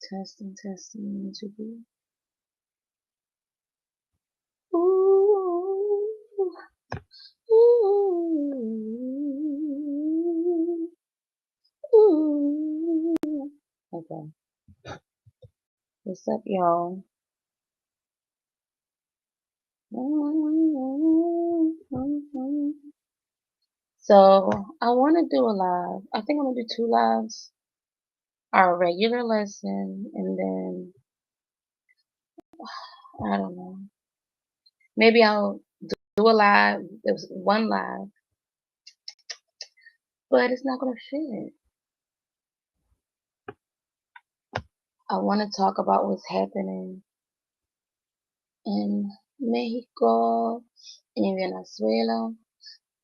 Testing, testing, 1, 2, 3. Ooh, ooh, ooh. Okay. What's up, y'all? So I want to do a live. I think I'm gonna do 2 lives. Our regular lesson, and then I don't know. Maybe I'll do a live. There was 1 live, but it's not gonna fit. I want to talk about what's happening in Mexico, in Venezuela.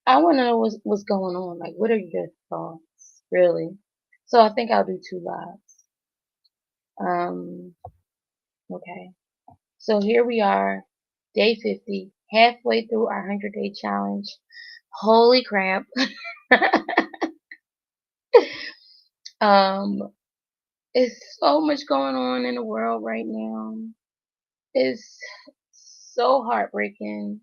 I want to know what's going on. Like, what are your thoughts, really? So I think I'll do 2 lives. Okay. So here we are, day 50, halfway through our 100-day challenge. Holy crap. um, it's so much going on in the world right now. It's so heartbreaking.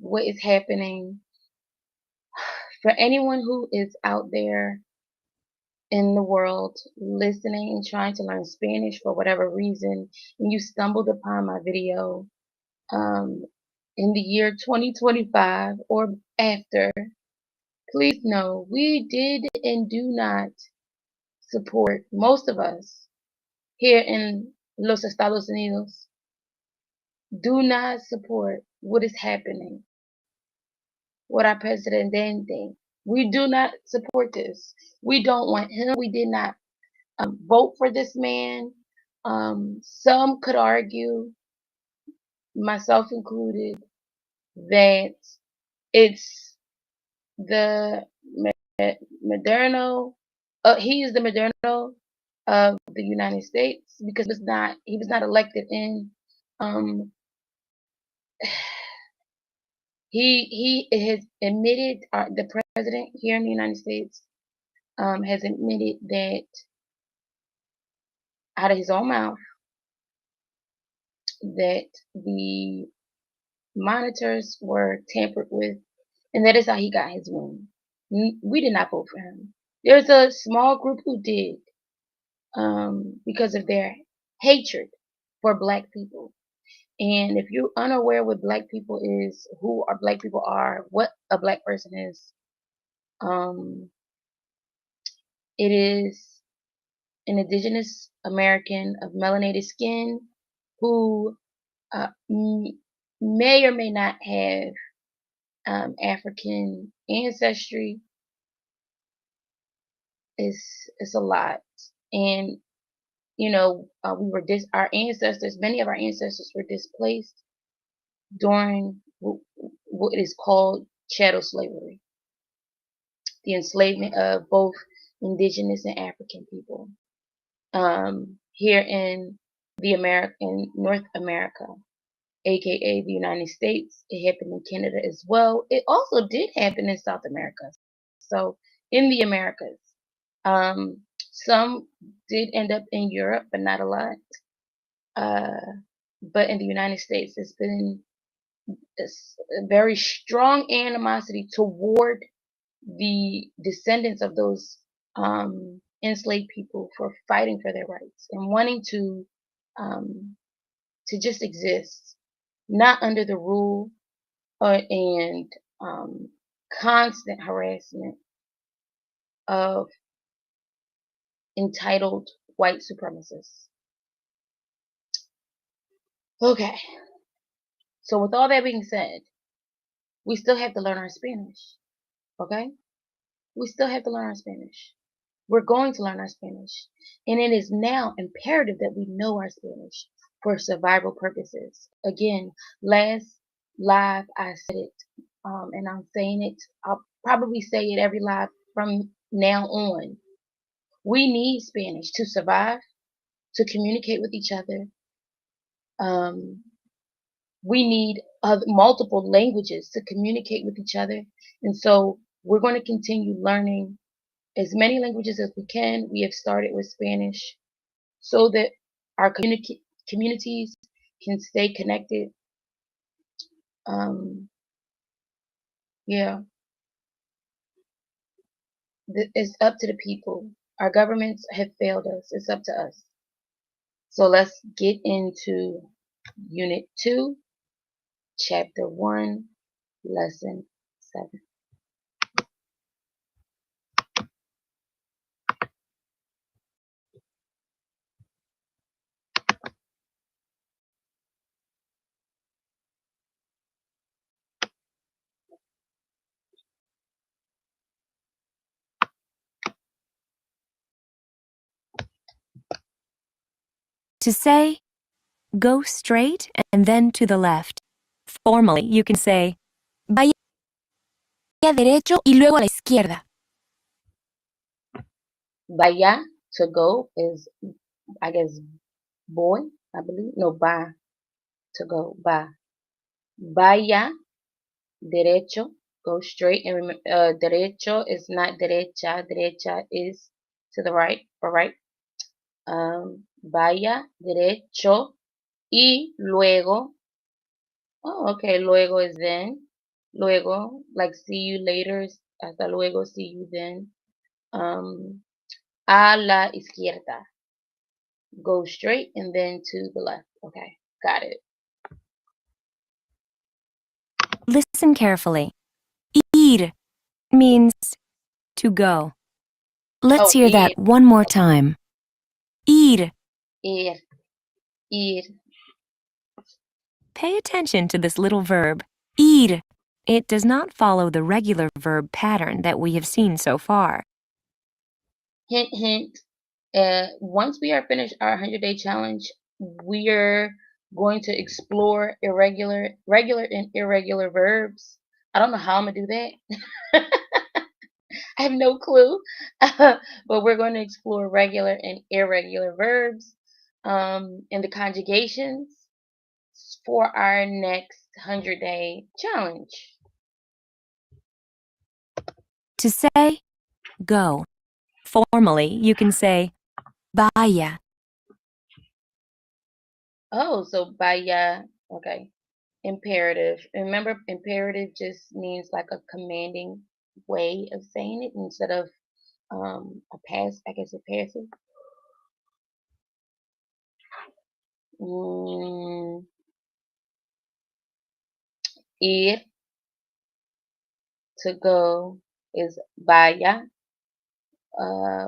What is happening for anyone who is out there in the world listening and trying to learn Spanish for whatever reason, and you stumbled upon my video um, in the year 2025 or after, please know we did and do not support, most of us here in Los Estados Unidos, do not support what is happening with our presidente. We do not support this. We don't want him. We did not vote for this man. Some could argue, myself included, that it's the Moderno. He is the Moderno of the United States because he was not elected in. Um, he has admitted, the president here in the United States has admitted that out of his own mouth that the monitors were tampered with, and that is how he got his win. We did not vote for him. There's a small group who did, because of their hatred for black people. And if you're unaware what black people is, who our black people are, what a black person is, um, it is an indigenous American of melanated skin who may or may not have African ancestry. It's a lot, and our ancestors. Many of our ancestors were displaced during what is called chattel slavery, the enslavement of both indigenous and African people. Here in North America, aka the United States. It happened in Canada as well. It also did happen in South America. So in the Americas, some did end up in Europe, but not a lot. But in the United States, it's been a very strong animosity toward the descendants of those enslaved people for fighting for their rights and wanting um, to just exist, not under the rule and constant harassment of entitled white supremacists. Okay, so with all that being said, we still have to learn our Spanish. Okay, we still have to learn our Spanish. We're going to learn our Spanish, and it is now imperative that we know our Spanish for survival purposes. Again, last live I said it, and I'm saying it. I'll probably say it every live from now on. We need Spanish to survive, to communicate with each other. Um, we need multiple languages to communicate with each other. And so we're going to continue learning as many languages as we can. We have started with Spanish so that our communities can stay connected. Um, yeah, it's up to the people. Our governments have failed us. It's up to us. So let's get into Unit 2, Chapter 1, Lesson 7. To say, go straight and then to the left. Formally, you can say, vaya derecho y luego a la izquierda. Vaya, to go, is, I guess, boy, I believe. No, va, to go, va. Vaya, derecho, go straight. And remember, derecho is not derecha. Derecha is to the right, or right. Vaya, derecho, y luego. Oh, okay. Luego is then. Luego, like see you later. Hasta luego, see you then. A la izquierda. Go straight and then to the left. Okay, got it. Listen carefully. Ir means to go. Let's Oh, hear that one more time. Ir. ir, ir. Pay attention to this little verb, ir. It does not follow the regular verb pattern that we have seen so far. Hint, hint. Once we are finished our 100-day challenge, we're going to explore regular and irregular verbs. I don't know how I'm gonna do that. I have no clue, but we're going to explore regular and irregular verbs and the conjugations for our next 100-day challenge. To say, go. Formally, you can say, vaya. Oh, so vaya, okay. Imperative. Remember, imperative just means like a commanding way of saying it instead of a pass. I guess a passive. Mm, ir, to go, is vaya.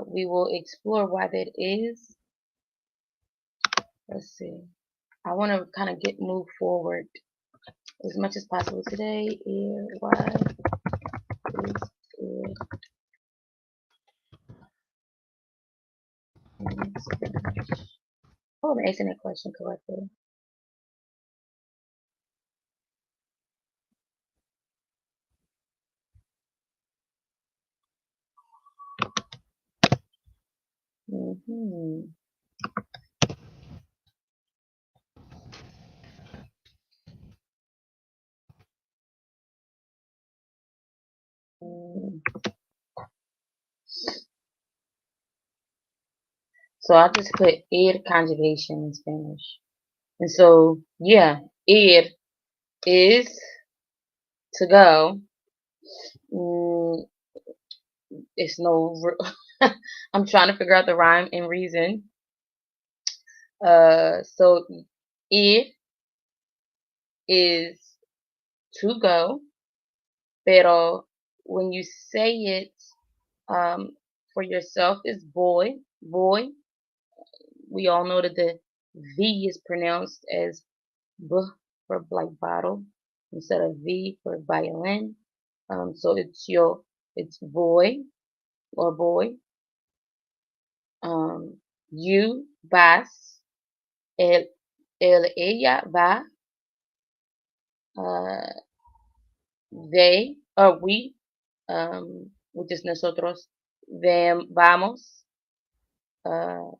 We will explore why that is. Let's see. I want to kind of move forward as much as possible today. Why is it in Spanish? Oh, I'm answering that question correctly. Mm-hmm. So I just put ir conjugation in Spanish. And so, yeah, ir is to go. Mm, it's no, I'm trying to figure out the rhyme and reason. So ir is to go, pero when you say it for yourself, is boy, boy. We all know that the V is pronounced as B for like bottle instead of V for violin. So it's boy or boy. You vas, ella va, uh, they or we, which is nosotros, vamos, uh,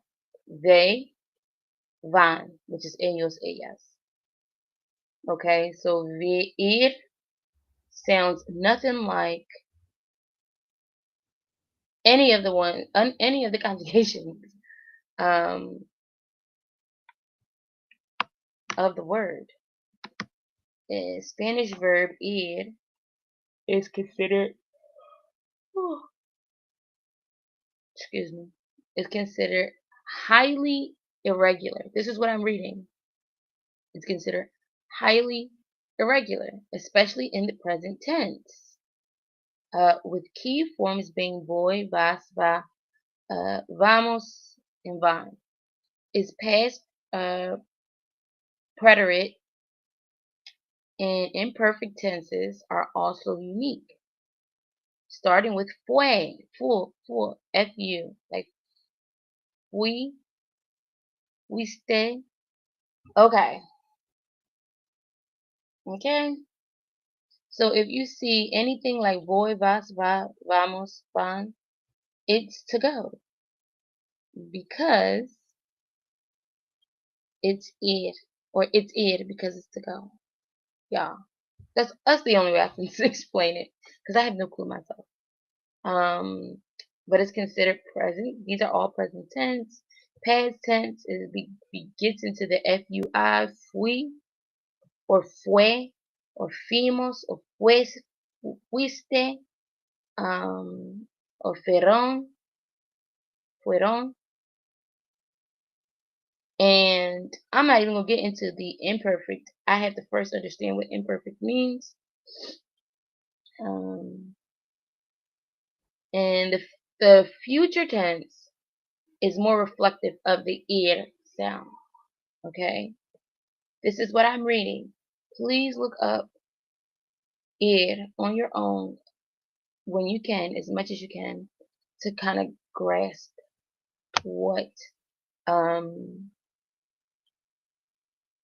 they van, which is ellos, ellas. Okay, so ir sounds nothing like any of the conjugations um, of the word. The Spanish verb ir is considered, excuse me, is considered highly irregular. This is what I'm reading. It's considered highly irregular, especially in the present tense, with key forms being voy, vas, va, vamos, and van. Its past preterite and imperfect tenses are also unique, starting with fue, fu, like fui, fuiste. Okay, okay. So if you see anything like voy, vas, va, vamos, van, it's to go because it's it, or it's it because it's to go. Yeah, that's the only way I can explain it because I have no clue myself. Um, but it's considered present. These are all present tense. Past tense gets into the fui, fui, or fue, or fuimos, or fuiste, or fueron. And I'm not even gonna get into the imperfect. I have to first understand what imperfect means. Um, and the future tense is more reflective of the ir sound. Okay, this is what I'm reading. Please look up ir on your own when you can, as much as you can, to kind of grasp what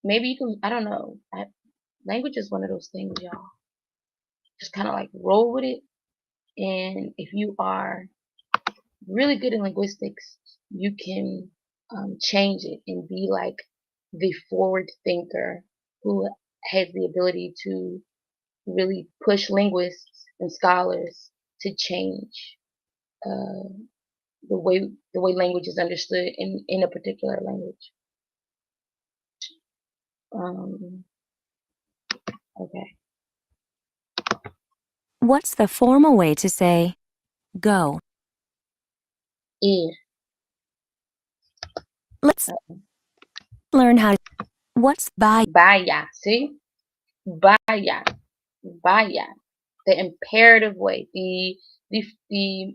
maybe you can. I don't know. Language is one of those things, y'all. Just kind of like roll with it. And if you are really good in linguistics, you can change it and be like the forward thinker who has the ability to really push linguists and scholars to change uh, the way language is understood in a particular language. Um, okay. What's the formal way to say go? Ir. Let's learn how to. What's by? Vaya. See? Vaya. Vaya. The imperative way, the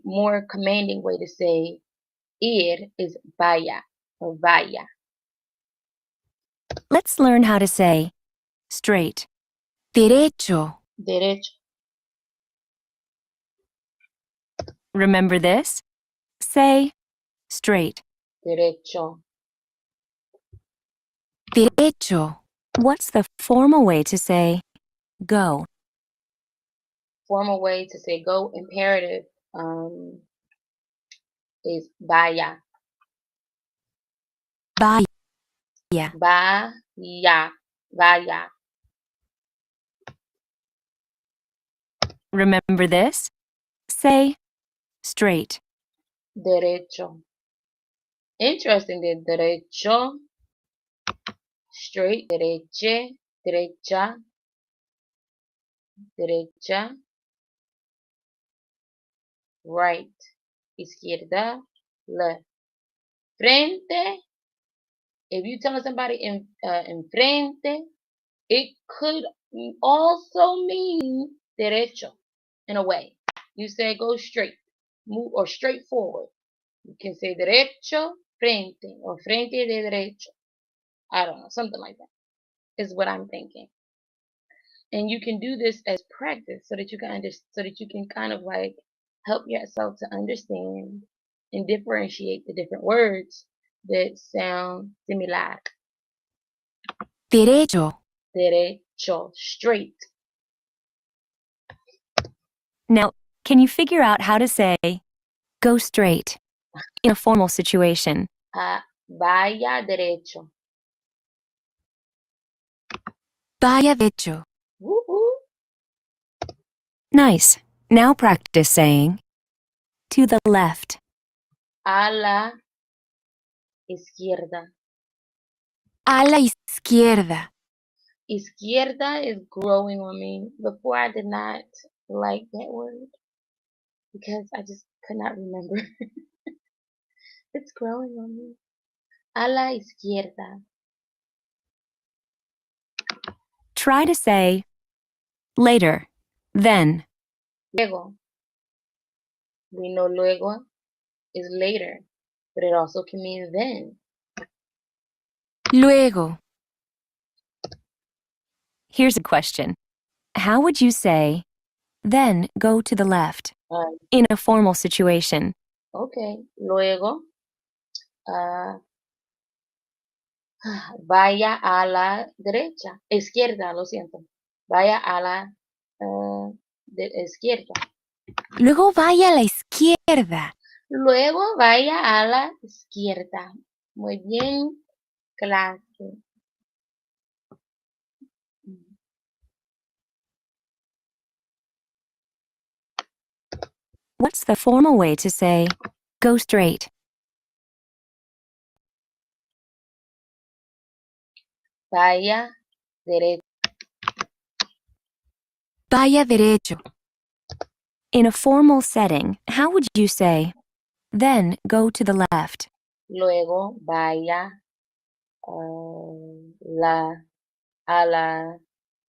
more commanding way to say ir is vaya or vaya. Let's learn how to say straight. Derecho. Derecho. Remember this? Say straight. Derecho. Derecho. What's the formal way to say go? Formal way to say go, imperative, is vaya. Vaya. Vaya. Vaya. Remember this? Say straight. Derecho. Interesting. Derecho. Straight. Dereche. Derecha. Derecha. Right. Izquierda. Left. Frente. If you tell somebody in frente, it could also mean derecho in a way. You say go straight, move, or straight forward. You can say derecho frente or frente de derecho. I don't know, something like that is what I'm thinking. And you can do this as practice so that you can so that you can kind of like help yourself to understand and differentiate the different words that sound similar. Derecho. Derecho, straight. Now, can you figure out how to say go straight in a formal situation? Vaya derecho. Vaya derecho. Woo-hoo. Nice. Now practice saying to the left. A la izquierda. A la izquierda. Izquierda is growing on me. Before I did not like that word because I just could not remember. It's growing on me. A la izquierda. Try to say later, then. Luego. We know luego is later, but it also can mean then. Luego. Here's a question. How would you say, then go to the left, in a formal situation? Okay. Luego, vaya a la derecha. Izquierda, lo siento. Vaya a la izquierda. Luego vaya a la izquierda. Luego vaya a la izquierda. Muy bien, clase. What's the formal way to say, go straight? Vaya derecha. Vaya derecho. In a formal setting, how would you say, then go to the left? Luego vaya a la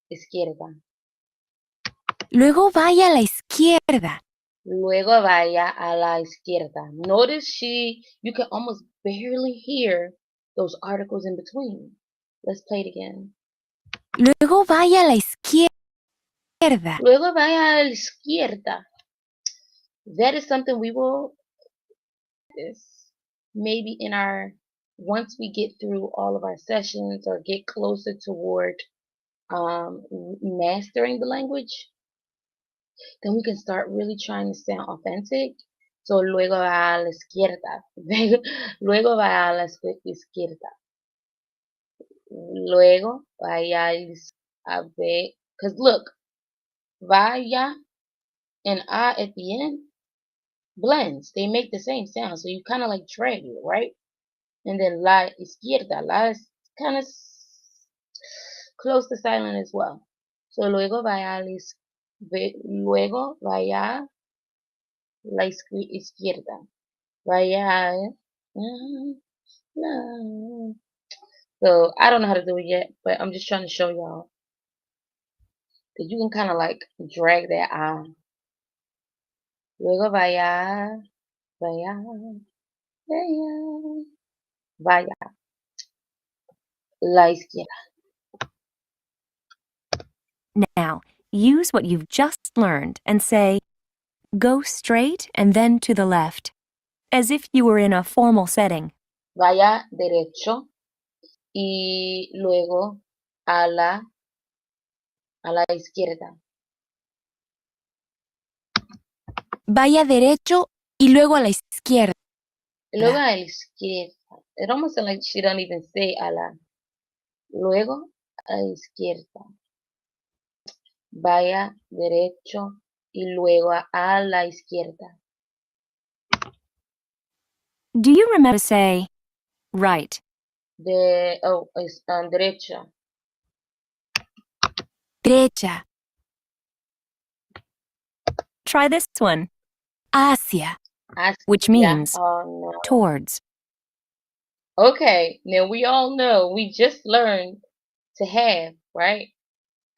izquierda. Luego vaya a la izquierda. Luego vaya a la izquierda. Notice you can almost barely hear those articles in between. Let's play it again. Luego vaya a la izquierda. Luego vaya a la izquierda. That is something we will maybe once we get through all of our sessions or get closer toward mastering the language, then we can start really trying to sound authentic. So luego va a la izquierda. Luego va a la izquierda. Luego vaya a ver. Because look, vaya and a at the end blends. They make the same sound. So you kind of like drag it, right? And then la izquierda. La is kind of close to silent as well. So luego vaya a luego vaya la izquierda. Vaya. No. So I don't know how to do it yet, but I'm just trying to show y'all that you can kind of like drag that I. Luego vaya, vaya, vaya, vaya. La izquierda. Now, use what you've just learned and say, go straight and then to the left, as if you were in a formal setting. Vaya derecho y luego a la izquierda. Vaya derecho y luego a la izquierda. Luego a la izquierda. It almost sounds like she don't even say a la. Luego a la izquierda. Vaya derecho y luego a la izquierda. Do you remember to say, right? Es derecha. Derecha. Try this one. Hacia, which means no. towards. Okay, now we all know we just learned to have, right?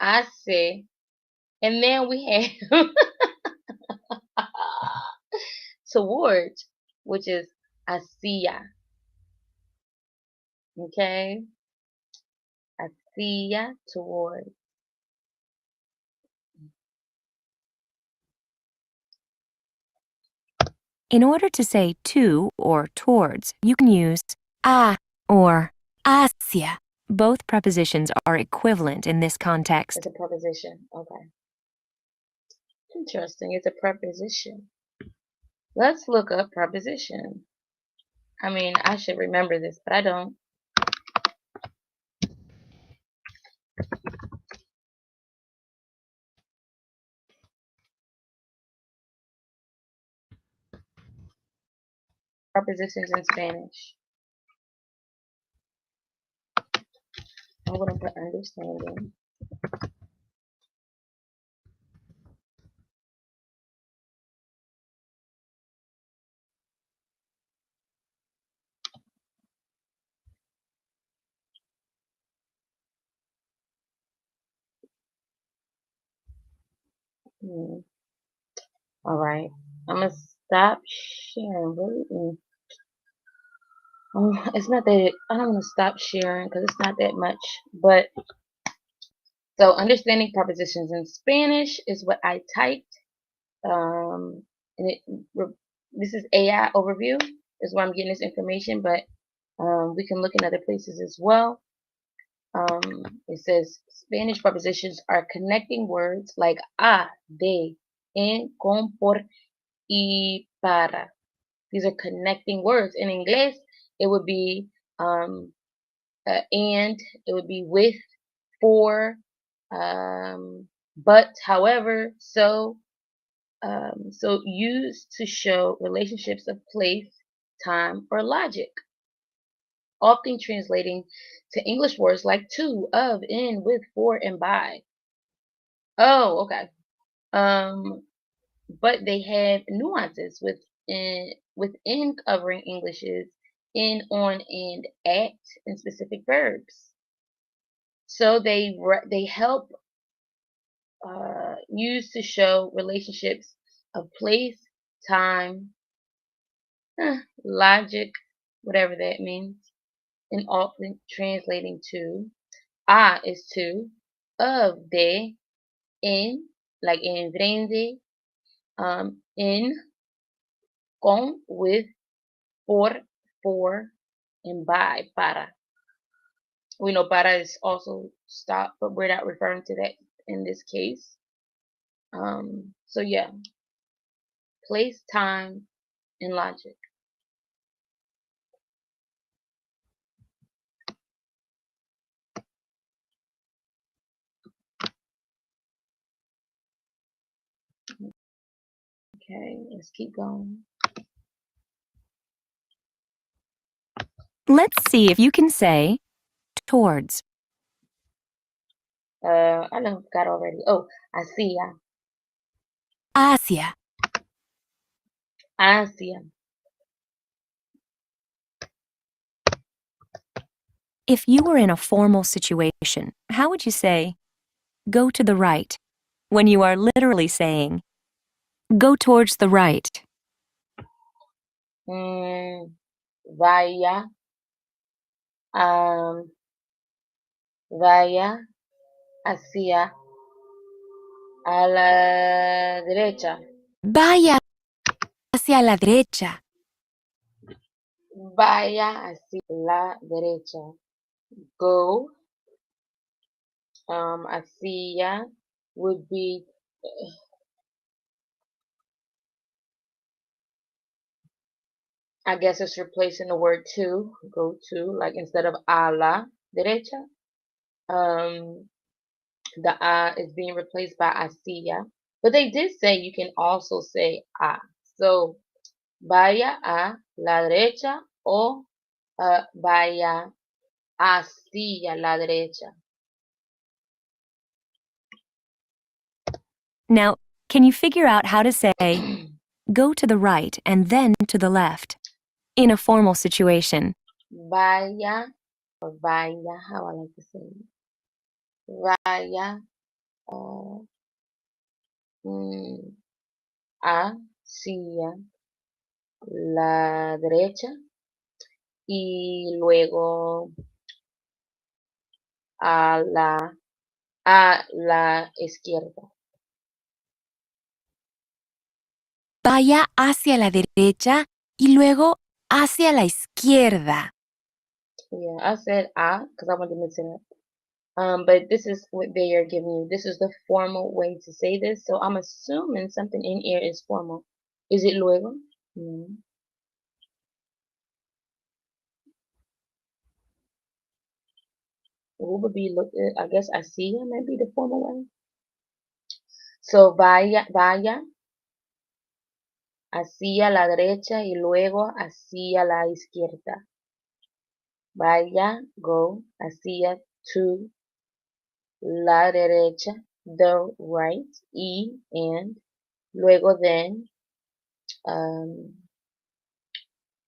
Hace, and then we have towards, which is hacia. Okay? Hacia, towards. In order to say to or towards, you can use a or hacia. Both prepositions are equivalent in this context. It's a preposition. Okay. Interesting. It's a preposition. Let's look up preposition. I mean, I should remember this, but I don't. prepositions in Spanish. I'm going to put understanding. All right. I'm going to stop sharing. Really? It's not that I don't want to stop sharing because it's not that much. But so understanding prepositions in Spanish is what I typed. And this is AI overview is where I'm getting this information, but we can look in other places as well. It says Spanish prepositions are connecting words like a, de, en, con, por, y para. These are connecting words. In English, it would be and, it would be with, for, but, however, so. So used to show relationships of place, time, or logic, often translating to English words like to, of, in, with, for, and by. Oh, okay. But they have nuances within covering Englishes in, on, and at in specific verbs. So they help use to show relationships of place, time, logic, whatever that means, and often translating to a is to, of, de, en, like enfrente, in, con, with, por, for, and by, para. We know para is also stop, but we're not referring to that in this case. So yeah, place, time, and logic. Okay, let's keep going. Let's see if you can say towards. I know got already. Oh, hacia, Hacia. hacia. If you were in a formal situation, how would you say, go to the right, when you are literally saying, go towards the right? Vaya, um, vaya hacia a la derecha. Vaya hacia la derecha. Vaya hacia la derecha. Go. Hacia would be I guess it's replacing the word to, go to, like instead of a la derecha. The a is being replaced by hacia. But they did say you can also say a. So vaya a la derecha o vaya hacia la derecha. Now, can you figure out how to say, go to the right and then to the left, in a formal situation? Vaya or vaya, how I like to say it. Vaya hacia la derecha y luego a la izquierda. Vaya hacia la derecha y luego hacia la izquierda. Yeah, I said because I wanted to mix it up. But this is what they are giving you. This is the formal way to say this. So I'm assuming something in here is formal. Is it luego? Mm. What would be look? I guess hacia might be the formal way. So vaya hacia la derecha y luego hacia la izquierda. Vaya, go, hacia, to, la derecha, the right, y, and, luego then,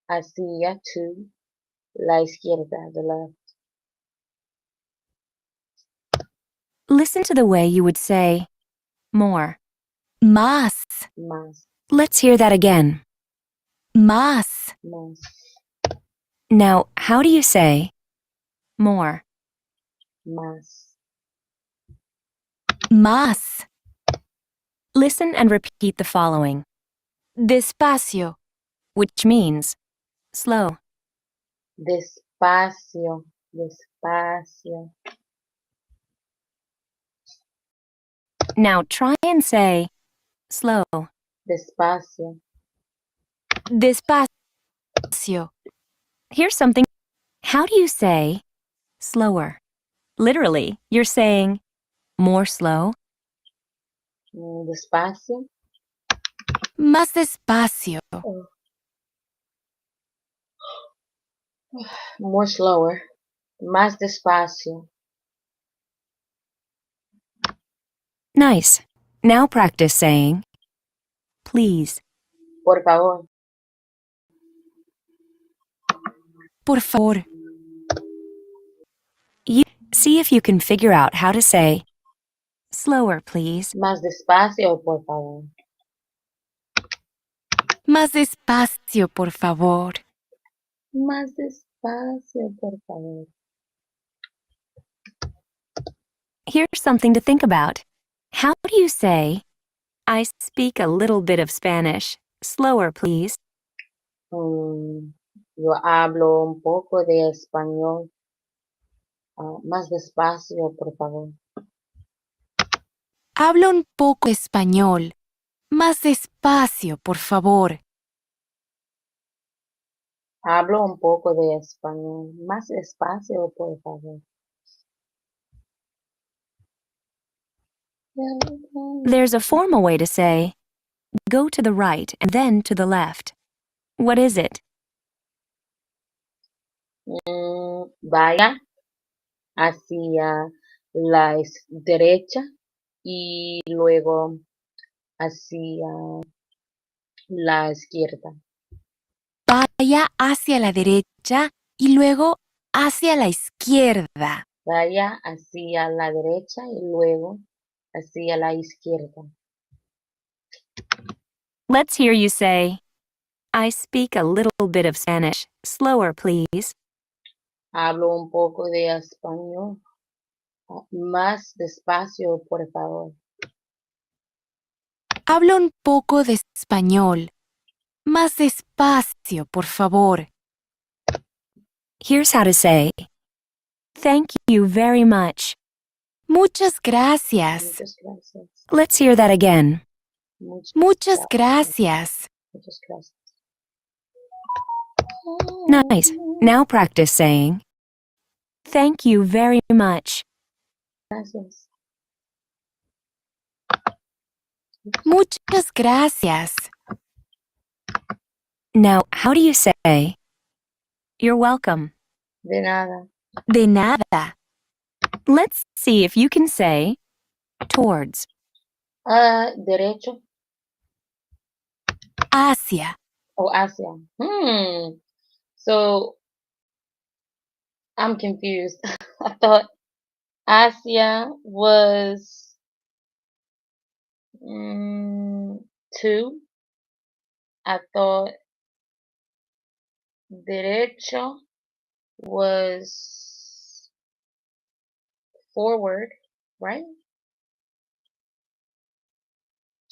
hacia, to, la izquierda, the left. Listen to the way you would say more. Más. Más, Let's hear that again. Más. más, Now, how do you say more? más. Más. Listen and repeat the following. Despacio, which means slow. Despacio, despacio. Now try and say slow. Despacio. Despacio. Here's something. How do you say slower? Literally, you're saying more slow. Despacio. Más despacio. Oh. More slower. Más despacio. Nice. Now practice saying please. Por favor. Por favor. See if you can figure out how to say slower, please. Más despacio, por favor. Más despacio, por favor. Más despacio, por favor. Here's something to think about. How do you say, I speak a little bit of Spanish? Slower, please. Yo hablo un poco de español. Más despacio, por favor. Hablo un poco español. Más despacio, por favor. Hablo un poco de español. Más despacio, por favor. There's a formal way to say, go to the right and then to the left. What is it? Vaya hacia la derecha y luego hacia la izquierda. Vaya hacia la derecha y luego hacia la izquierda. Vaya hacia la derecha y luego hacia la izquierda. Let's hear you say, I speak a little bit of Spanish. Slower, please. Hablo un poco de español. Más despacio, por favor. Hablo un poco de español. Más despacio, por favor. Here's how to say, thank you very much. Muchas gracias. Muchas gracias. Let's hear that again. Muchas gracias. gracias. Muchas gracias. Nice. Now practice saying, thank you very much. Gracias. Muchas gracias. Now, how do you say, you're welcome? De nada. De nada. Let's see if you can say, towards. Derecho Hacia. o hacia. So, I'm confused. I thought hacia was to. I thought derecho was forward, right?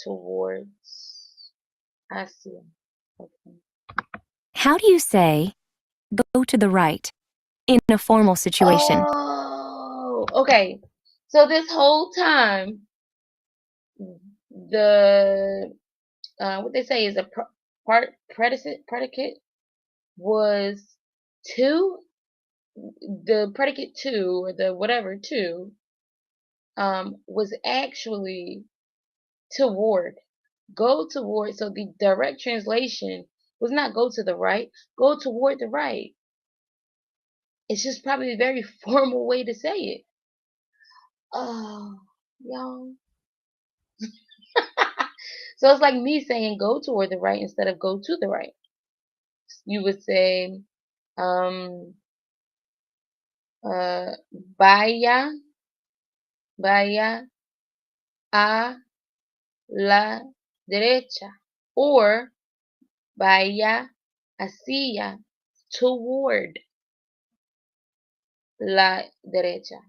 Towards hacia. Okay. How do you say, go to the right, in a formal situation? Oh, okay. So this whole time, the what they say is a predicate was to. The predicate to, or the whatever to, was actually toward. Go toward. So the direct translation was not go to the right, go toward the right. It's just probably a very formal way to say it. Oh, y'all. So it's like me saying go toward the right instead of go to the right. You would say, um, vaya, vaya a la derecha, or vaya hacia, toward la derecha.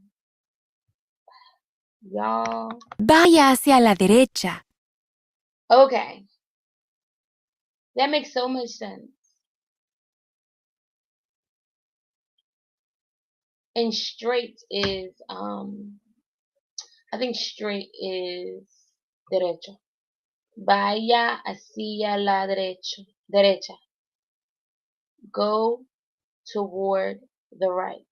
Y'all. Vaya hacia la derecha. Okay. That makes so much sense. And straight is, I think straight is derecho. Vaya hacia la derecha. Go toward the right.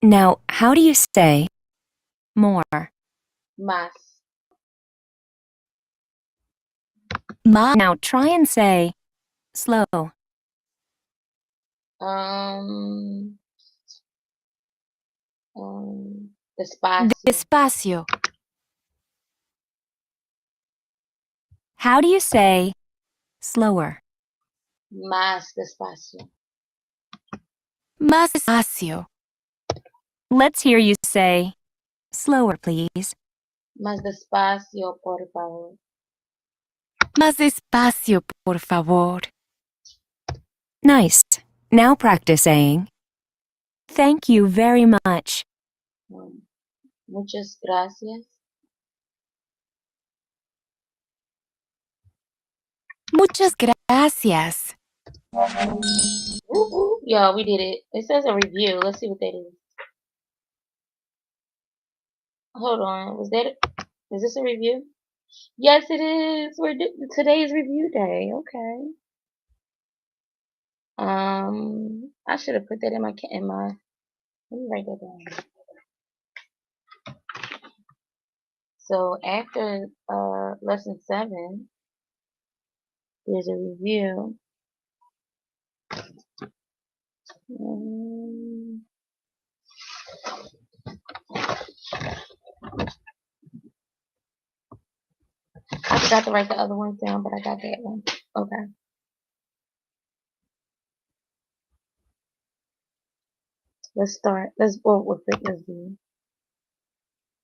Now, how do you say more? Más. Now try and say slow. Um, despacio. Despacio. How do you say slower? Más despacio. Más despacio. Let's hear you say slower, please. Más despacio, por favor. Más despacio, por favor. Nice. Now practice saying thank you very much. Muchas gracias. Muchas gracias. Yeah, we did it. It says a review. Let's see what that is. Hold on. Is this a review? Yes, it is. Today's review day. Okay. I should have put that in my. Let me write that down. So after lesson 7, there's a review. I forgot to write the other ones down, but I got that one. Okay. Let's start. Let's go with it. Let's do.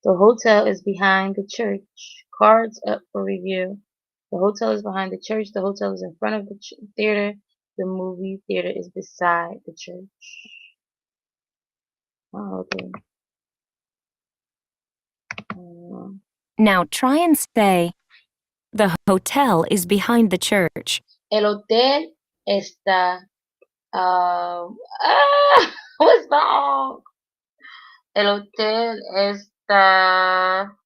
The hotel is behind the church. Cards up for review. The hotel is behind the church. The hotel is in front of the theater. The movie theater is beside the church. Oh, okay. Now try and say the hotel is behind the church. El hotel está. What's wrong? El hotel está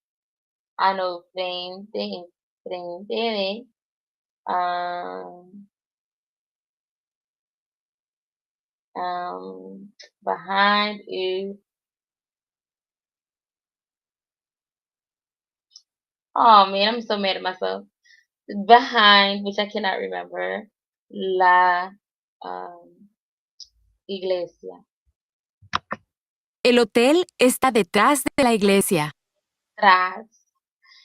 frente de behind is. Oh man, I'm so mad at myself. Behind, which I cannot remember, la iglesia. El hotel está detrás de la iglesia. Tras.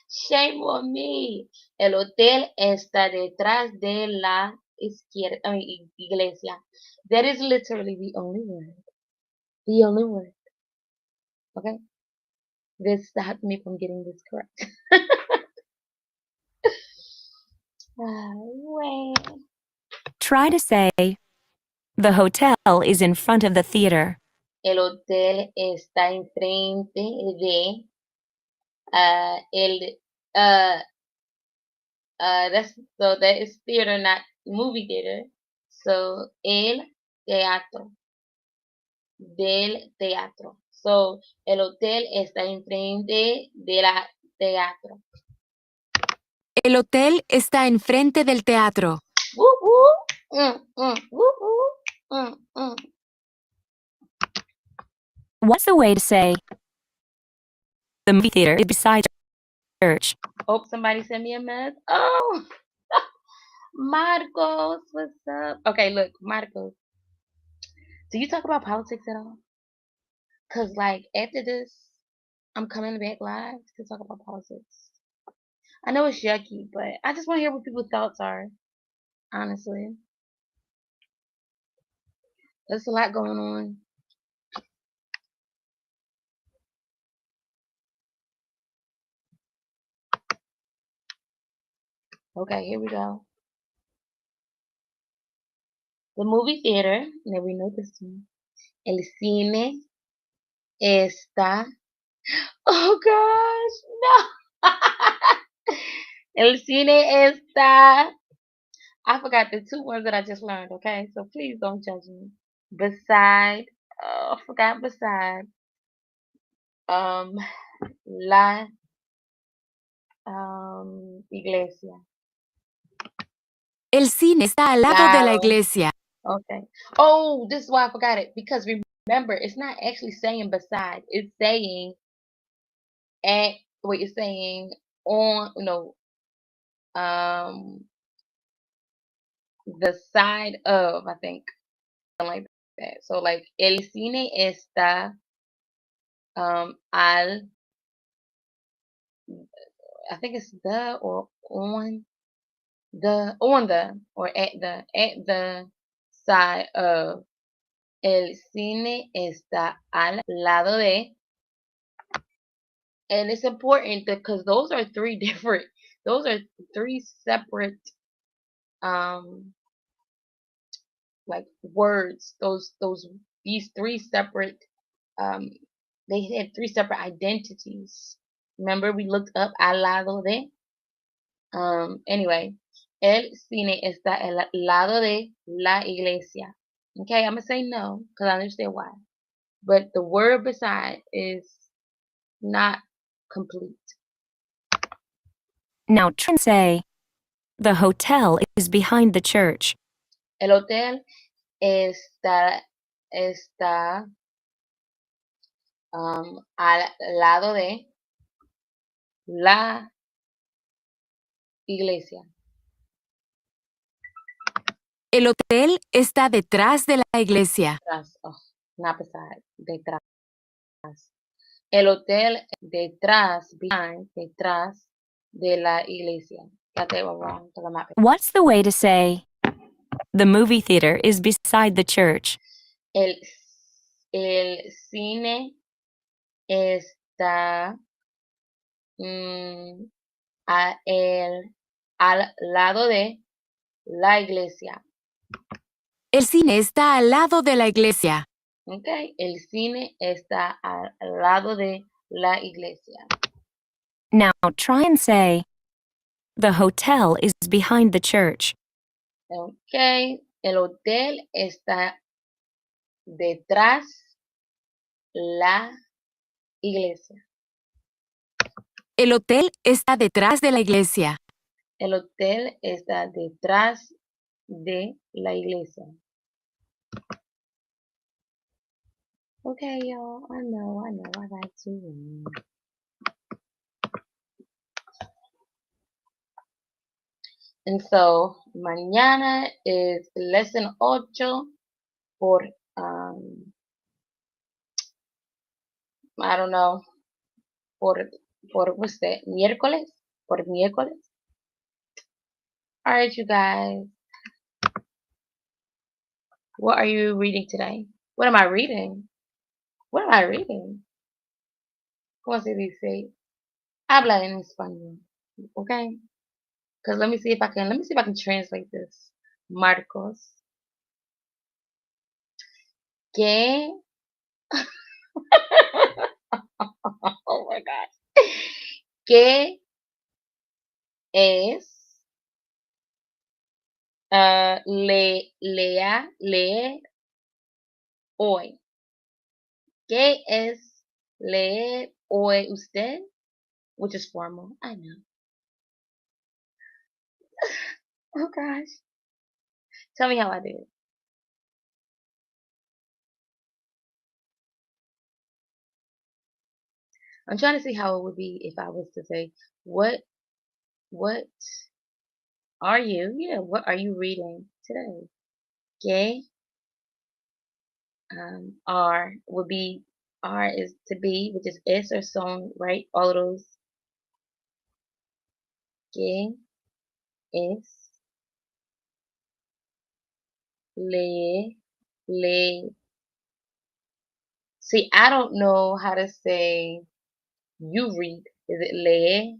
Shame on me. El hotel está detrás de la iglesia. That is literally the only word. The only word. Okay? This stopped me from getting this correct. Try to say the hotel is in front of the theater. El hotel está enfrente de that is theater, not movie theater. So el teatro. Del teatro. So el hotel está enfrente de la teatro. El hotel está enfrente del teatro. What's the way to say the movie theater is beside church. Oh, somebody sent me a mess. Oh, Marcos, what's up? Okay, look, Marcos, do you talk about politics at all? Cause like after this, I'm coming back live to talk about politics. I know it's yucky, but I just want to hear what people's thoughts are. Honestly, there's a lot going on. Okay, here we go. The movie theater. Now we know this one. El cine está. Oh gosh, no. El cine está. I forgot the two words that I just learned. Okay, so please don't judge me. Beside. Oh, I forgot beside. Um, la iglesia. El cine está al lado de la Lado. iglesia. Okay. Oh, this is why I forgot it. Because remember, it's not actually saying beside. It's saying at. Wait, it's saying on. No. The side of. I think something like that. So like el cine está al. I think it's the or on the or at the side of. El cine está al lado de. And it's important because those are those are three separate, um, like words. These three separate, um, they had three separate identities. Remember, we looked up al lado de. Anyway, el cine está al lado de la iglesia. Okay, I'm gonna say no because I understand why. But the word beside is not complete. Now try and say, the hotel is behind the church. El hotel está al lado de la iglesia. El hotel está detrás de la iglesia. Detrás, oh, not beside, detrás. El hotel detrás, behind, detrás de la iglesia. Got that one wrong because I'm not. What's the way to say, the movie theater is beside the church? El, el cine está al lado de la iglesia. El cine está al lado de la iglesia. Okay, el cine está al lado de la iglesia. Now try and say, the hotel is behind the church. Okay, el hotel está detrás la iglesia. El hotel está detrás de la iglesia. El hotel está detrás de la iglesia. Okay, y'all, I know, I got to. And so, mañana is lesson 8 por, I don't know, por what's that, miércoles? Por miércoles? Alright, you guys. What are you reading today? What am I reading? What am I reading? ¿Cómo se dice? Habla en español. Okay? Because let me see if I can translate this. Marcos. ¿Qué? Oh my God. ¿Qué es leer hoy? ¿Qué es leer hoy usted? Which is formal. I know. Oh gosh. Tell me how I did. I'm trying to see how it would be if I was to say, what are you? Yeah, what are you reading today? ¿Qué are would be are is to be, which is es or son, right? All of those. ¿Qué es lee? Lee. See, I don't know how to say you read. Is it lee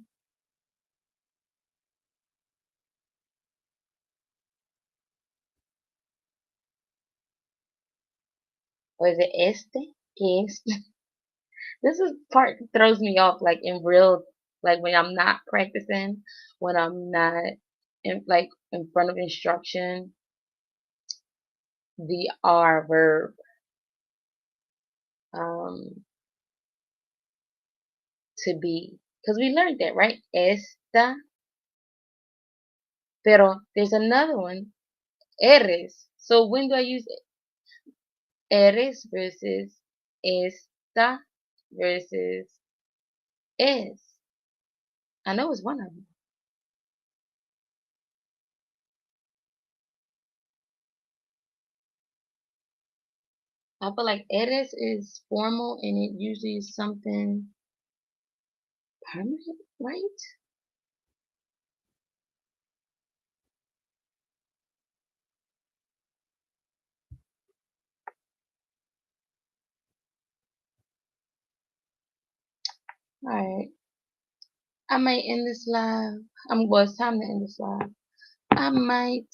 or is it este? ¿Qué es? This is part throws me off, like in real, like when I'm not practicing, when I'm not in front of instruction, the R verb, um, to be, because we learned that, right? Esta, pero there's another one, eres. So when do I use eres versus esta versus es? I know it's one of them. I feel like eres is formal and it usually is something permanent, right? All right. I might end this live. Well, it's time to end this live. I might,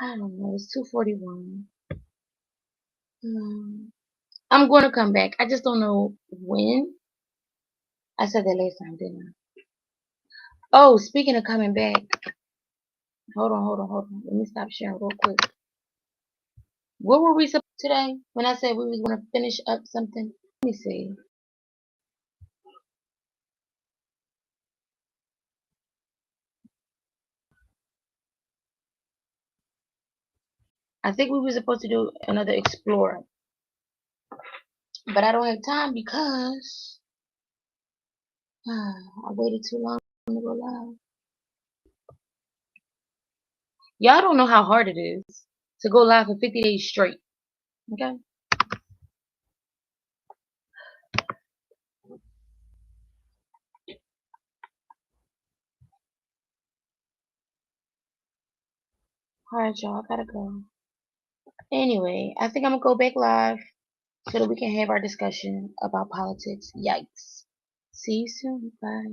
I don't know, it's 2:41. I'm going to come back. I just don't know when. I said that last time, didn't I? Oh, speaking of coming back, hold on. Let me stop sharing real quick. What were we supposed to today when I said we was going to finish up something? Let me see. I think we were supposed to do another explorer, but I don't have time because I waited too long to go live. Y'all don't know how hard it is to go live for 50 days straight. Okay? Alright, y'all. I gotta go. Anyway, I think I'm gonna go back live so that we can have our discussion about politics. Yikes. See you soon. Bye.